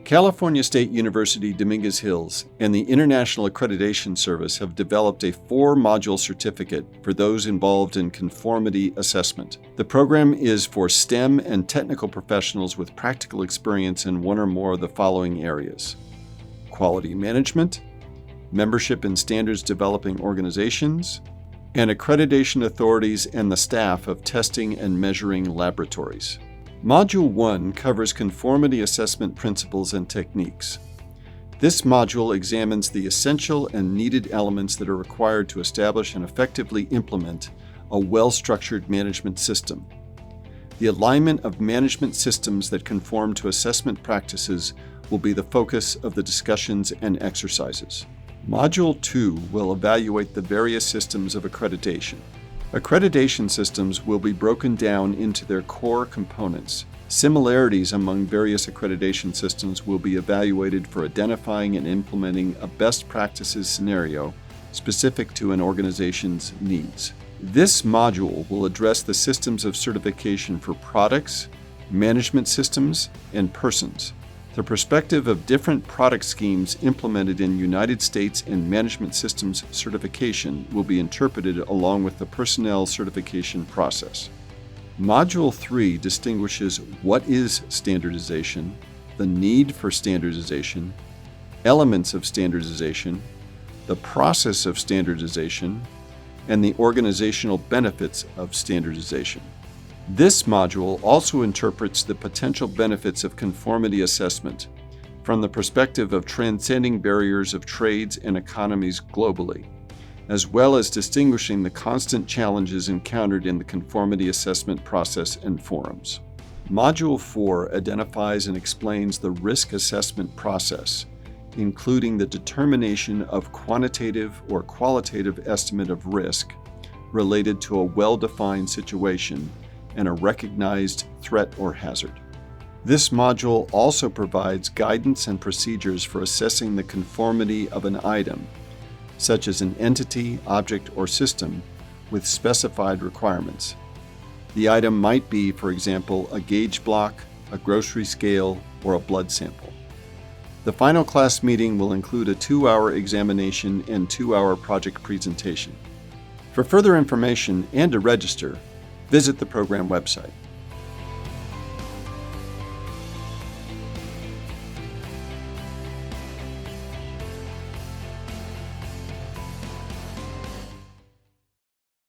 California State University Dominguez Hills and the International Accreditation Service have developed a 4-module certificate for those involved in conformity assessment. The program is for STEM and technical professionals with practical experience in one or more of the following areas: quality management, membership in standards developing organizations, and accreditation authorities and the staff of testing and measuring laboratories. Module 1 covers conformity assessment principles and techniques. This module examines the essential and needed elements that are required to establish and effectively implement a well-structured management system. The alignment of management systems that conform to assessment practices will be the focus of the discussions and exercises. Module 2 will evaluate the various systems of accreditation. Accreditation systems will be broken down into their core components. Similarities among various accreditation systems will be evaluated for identifying and implementing a best practices scenario specific to an organization's needs. This module will address the systems of certification for products, management systems, and persons. The perspective of different product schemes implemented in United States and management systems certification will be interpreted along with the personnel certification process. Module 3 distinguishes what is standardization, the need for standardization, elements of standardization, the process of standardization, and the organizational benefits of standardization. This module also interprets the potential benefits of conformity assessment from the perspective of transcending barriers of trades and economies globally, as well as distinguishing the constant challenges encountered in the conformity assessment process and forums. Module 4 identifies and explains the risk assessment process, including the determination of quantitative or qualitative estimate of risk related to a well-defined situation and a recognized threat or hazard. This module also provides guidance and procedures for assessing the conformity of an item, such as an entity, object, or system, with specified requirements. The item might be, for example, a gauge block, a grocery scale, or a blood sample. The final class meeting will include a 2-hour examination and 2-hour project presentation. For further information and to register, visit the program website.